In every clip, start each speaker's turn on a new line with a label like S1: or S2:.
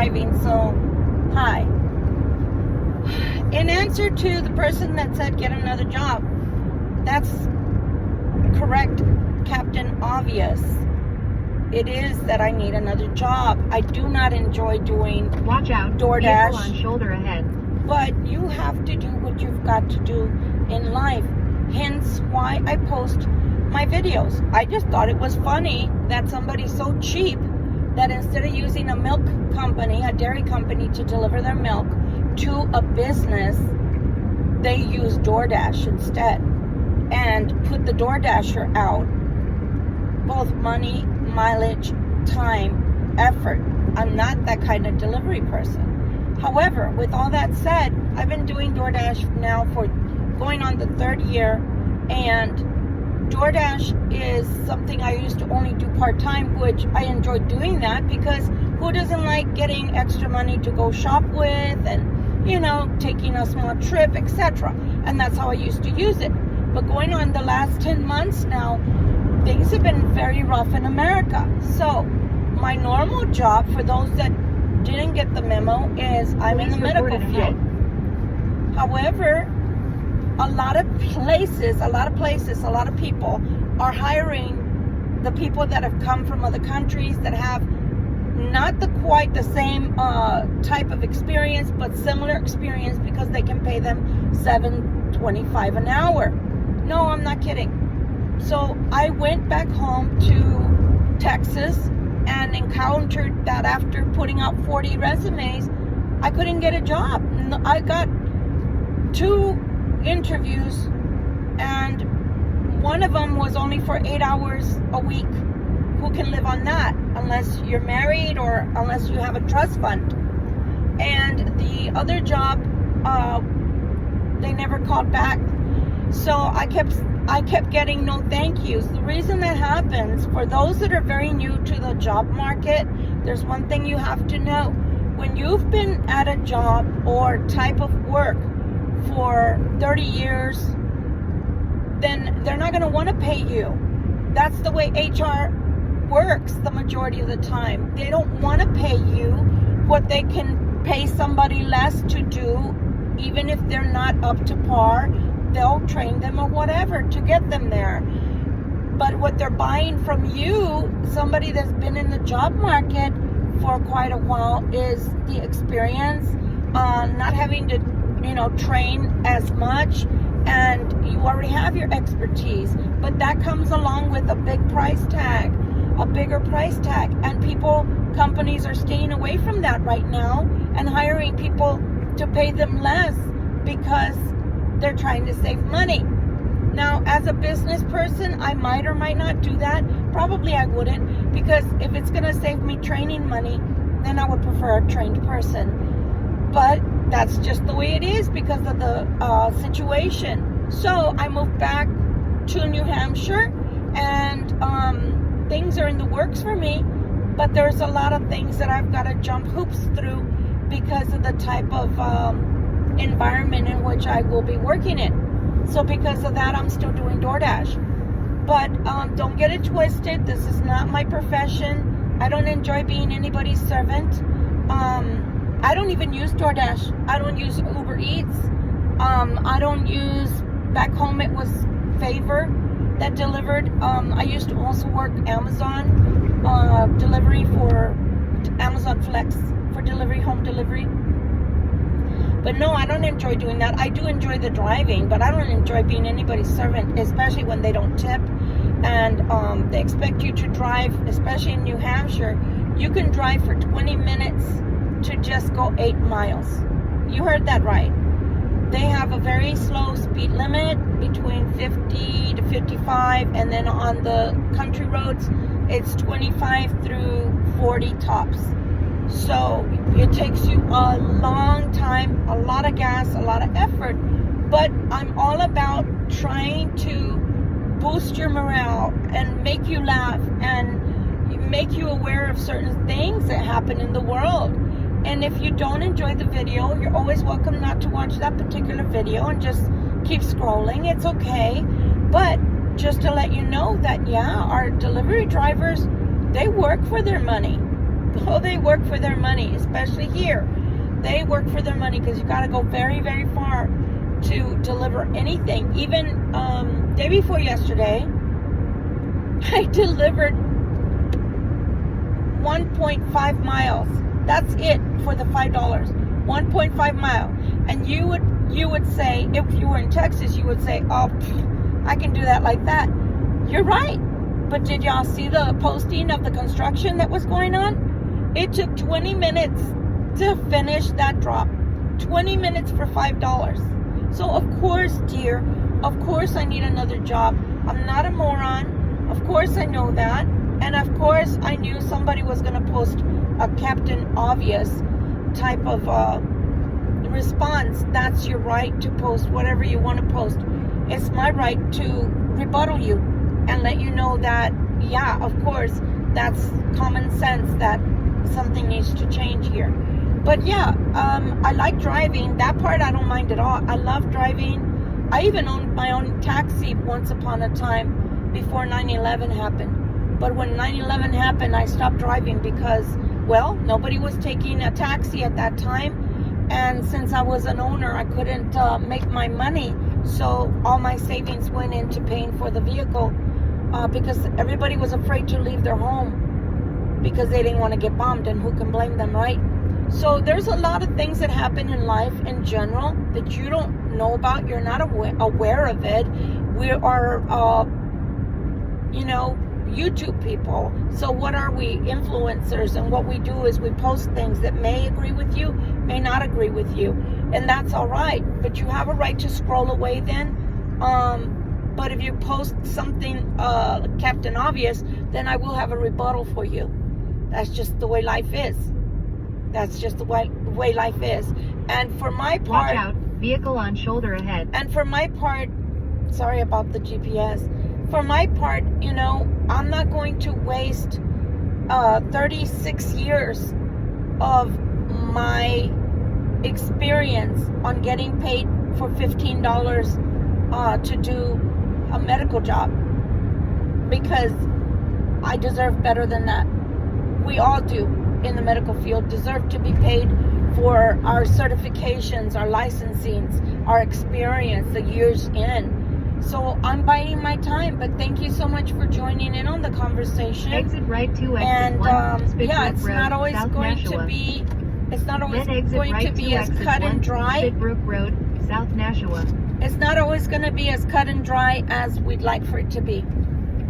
S1: driving, so hi. In answer to the person that said get another job, that's correct, Captain Obvious. It is that I need another job. I do not enjoy doing
S2: Watch out,
S1: DoorDash.
S2: vehicle on shoulder ahead.
S1: But you have to do what you've got to do in life. Hence why I post my videos. I just thought it was funny that somebody's so cheap that instead of using a milk company, a dairy company to deliver their milk to a business, they use DoorDash instead and put the DoorDasher out. Both money, mileage, time, effort. I'm not that kind of delivery person. However, with all that said, I've been doing DoorDash now for going on the 3rd year, and DoorDash is something I used to only do part-time, which I enjoy doing that because who doesn't like getting extra money to go shop with and, you know, taking a small trip, etc. And that's how I used to use it. But going on the last 10 months now, things have been very rough in America. So my normal job, for those that didn't get the memo, is I'm in the medical field. However, a lot of people are hiring the people that have come from other countries that have not quite the same type of experience, but similar experience, because they can pay them $7.25 an hour. No, I'm not kidding. So I went back home to Texas and encountered that after putting out 40 resumes, I couldn't get a job. I got 2 interviews, and one of them was only for 8 hours a week. Who can live on that unless you're married or unless you have a trust fund? And the other job, they never called back. So I kept getting no thank yous. The reason that happens, for those that are very new to the job market, there's one thing you have to know. When you've been at a job or type of work for 30 years, then they're not going to want to pay you. That's the way HR works the majority of the time. They don't want to pay you what they can pay somebody less to do, even if they're not up to par. They'll train them or whatever to get them there. But what they're buying from you, somebody that's been in the job market for quite a while, is the experience, not having to, train as much, and you already have your expertise. But that comes along with a big price tag, a bigger price tag, and companies are staying away from that right now and hiring people to pay them less because they're trying to save money. Now, as a business person, I might or might not do that. Probably I wouldn't, because if it's going to save me training money, then I would prefer a trained person. But that's just the way it is because of the situation. So I moved back to New Hampshire, and things are in the works for me, but there's a lot of things that I've got to jump hoops through because of the type of environment in which I will be working in. So because of that, I'm still doing DoorDash. But don't get it twisted. This is not my profession. I don't enjoy being anybody's servant. I don't even use DoorDash. I don't use Uber Eats. I don't use, back home it was Favor that delivered. I used to also work Amazon delivery for Amazon Flex for delivery, home delivery. But no, I don't enjoy doing that. I do enjoy the driving, but I don't enjoy being anybody's servant, especially when they don't tip and they expect you to drive, especially in New Hampshire. You can drive for 20 minutes to just go 8 miles. You heard that right. They have a very slow speed limit between 50 to 55, and then on the country roads, it's 25 through 40 tops. So it takes you a long time, a lot of gas, a lot of effort. But I'm all about trying to boost your morale and make you laugh and make you aware of certain things that happen in the world. And if you don't enjoy the video, you're always welcome not to watch that particular video and just keep scrolling. It's okay. But just to let you know that, yeah, our delivery drivers, they work for their money. Oh, they work for their money, especially here. They work for their money because you got to go very, very far to deliver anything. Even day before yesterday, I delivered 1.5 miles. That's it for the $5. 1.5 mile. And you would say, if you were in Texas, you would say, oh, I can do that like that. You're right. But did y'all see the posting of the construction that was going on? It took 20 minutes to finish that drop. 20 minutes for $5. So of course, dear, of course I need another job. I'm not a moron. Of course I know that. And of course I knew somebody was going to post a Captain Obvious type of response. That's your right to post whatever you want to post. It's my right to rebuttal you and let you know that, yeah, of course, that's common sense that something needs to change here. But yeah, I like driving. That part I don't mind at all. I love driving. I even owned my own taxi once upon a time before 9/11 happened. But when 9/11 happened, I stopped driving because, well, nobody was taking a taxi at that time. And since I was an owner, I couldn't make my money. So all my savings went into paying for the vehicle because everybody was afraid to leave their home because they didn't want to get bombed, and who can blame them, right? So there's a lot of things that happen in life in general that you don't know about. You're not aware of it. We are, YouTube people. So what are we? Influencers. And what we do is we post things that may agree with you, may not agree with you. And that's all right. But you have a right to scroll away then. But if you post something Captain Obvious, then I will have a rebuttal for you. That's just the way life is. That's just the way life is. And for my part...
S2: Watch out, vehicle on shoulder ahead.
S1: And for my part, sorry about the GPS. For my part, I'm not going to waste 36 years of my experience on getting paid for $15 to do a medical job, because I deserve better than that. We all do in the medical field deserve to be paid for our certifications, our licensings, our experience, the years in. So I'm biding my time, but thank you so much for joining in on the conversation.
S2: Exit right to exit
S1: and
S2: 1,
S1: yeah, it's
S2: Road,
S1: not always
S2: South
S1: going
S2: Nashua.
S1: to be. It's not always
S2: Then exit
S1: going
S2: right
S1: to be as
S2: exit
S1: cut
S2: 1,
S1: and dry.
S2: Spitbrook Road, South Nashua.
S1: It's not always going to be as cut and dry as we'd like for it to be,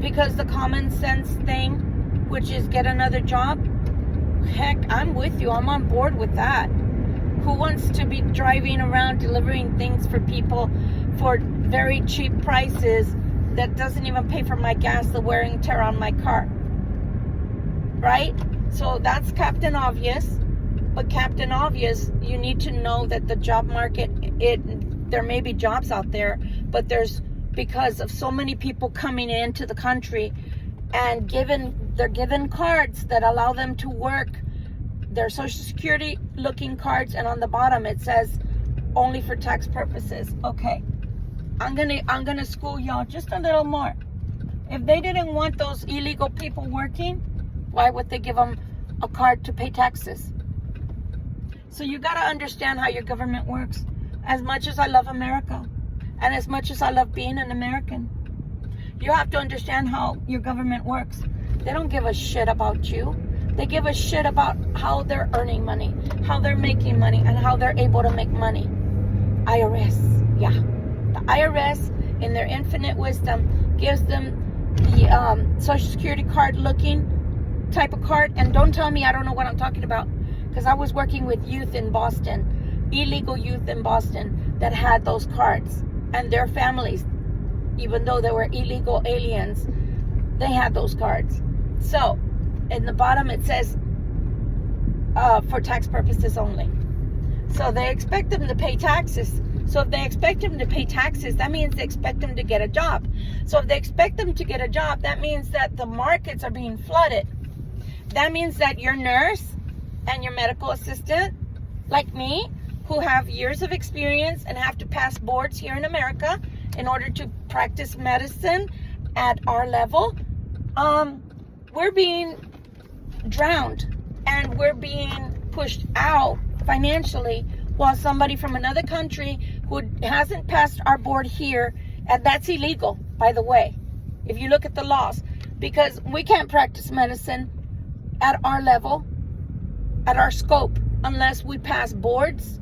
S1: because the common sense thing, which is get another job, heck, I'm with you. I'm on board with that. Who wants to be driving around delivering things for people for very cheap prices that doesn't even pay for my gas, the wear and tear on my car? Right? So that's Captain Obvious. But Captain Obvious, you need to know that the job market, there may be jobs out there, but because of so many people coming into the country and they're given cards that allow them to work, their Social Security looking cards, and on the bottom it says only for tax purposes. Okay, I'm gonna school y'all just a little more. If they didn't want those illegal people working, why would they give them a card to pay taxes? So you got to understand how your government works. As much as I love America, and as much as I love being an American, you have to understand how your government works. They don't give a shit about you. They give a shit about how they're earning money, how they're making money, and how they're able to make money. IRS, yeah. The IRS, in their infinite wisdom, gives them the Social Security card looking type of card. And don't tell me I don't know what I'm talking about, because I was working with youth in Boston, illegal youth in Boston that had those cards, and their families, even though they were illegal aliens, they had those cards. So in the bottom it says for tax purposes only. So they expect them to pay taxes. So if they expect them to pay taxes, that means they expect them to get a job. So if they expect them to get a job, that means that the markets are being flooded. That means that your nurse and your medical assistant, like me, who have years of experience and have to pass boards here in America in order to practice medicine at our level, we're being drowned and we're being pushed out financially, while somebody from another country who hasn't passed our board here, and that's illegal, by the way, if you look at the laws, because we can't practice medicine at our level, at our scope, unless we pass boards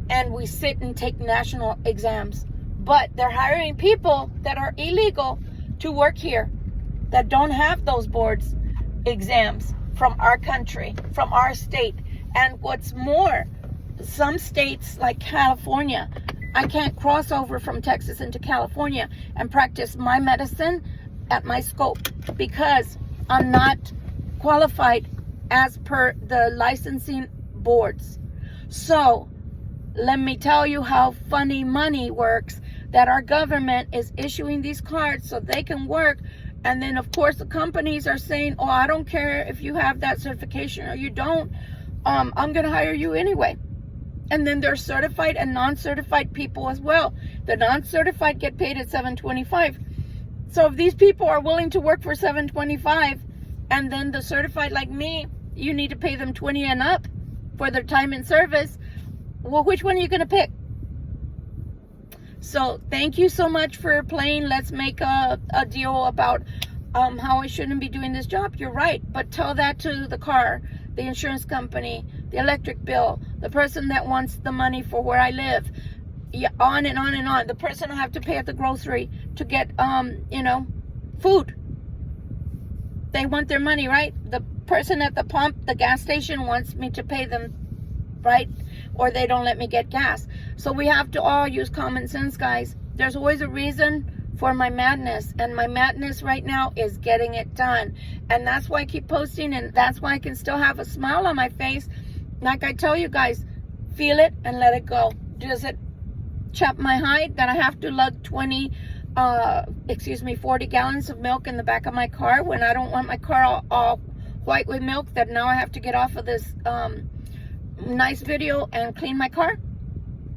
S1: and we sit and take national exams. But they're hiring people that are illegal to work here, that don't have those boards exams from our country, from our state. And what's more, some states like California, I can't cross over from Texas into California and practice my medicine at my scope because I'm not qualified as per the licensing boards. So let me tell you how funny money works, that our government is issuing these cards so they can work. And then of course the companies are saying, oh, I don't care if you have that certification or you don't, I'm gonna hire you anyway. And then there's certified and non-certified people as well. The non-certified get paid at $7.25. So if these people are willing to work for $7.25, and then the certified like me, you need to pay them $20 and up for their time in service, well, which one are you going to pick? So thank you so much for playing. Let's make a deal about how I shouldn't be doing this job. You're right, but tell that to the car, the insurance company, the electric bill, the person that wants the money for where I live, yeah, on and on and on. The person I have to pay at the grocery to get, food. They want their money, right? The person at the pump, the gas station, wants me to pay them, right? Or they don't let me get gas. So we have to all use common sense, guys. There's always a reason for my madness, and my madness right now is getting it done. And that's why I keep posting, and that's why I can still have a smile on my face. Like I tell you guys, feel it and let it go. Does it chap my hide that I have to lug 40 gallons of milk in the back of my car when I don't want my car all white with milk, that now I have to get off of this nice video and clean my car?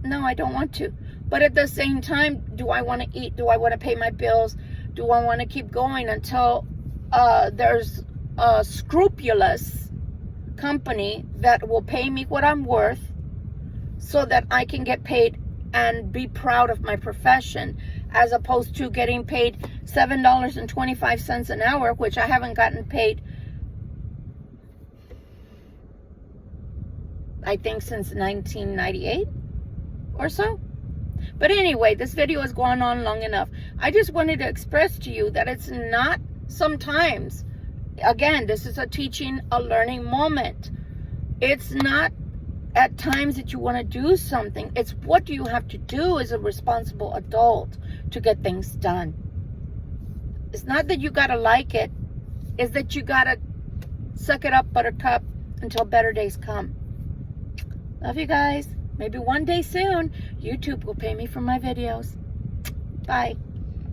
S1: No, I don't want to. But at the same time, do I want to eat? Do I want to pay my bills? Do I want to keep going until there's a scrupulous company that will pay me what I'm worth so that I can get paid and be proud of my profession, as opposed to getting paid $7.25 an hour, which I haven't gotten paid, I think, since 1998 or so. But anyway, this video has gone on long enough. I just wanted to express to you that it's not sometimes, again, this is a teaching, a learning moment. It's not at times that you want to do something. It's what do you have to do as a responsible adult to get things done. It's not that you got to like it. It's that you got to suck it up, buttercup, until better days come. Love you guys. Maybe one day soon, YouTube will pay me for my videos. Bye.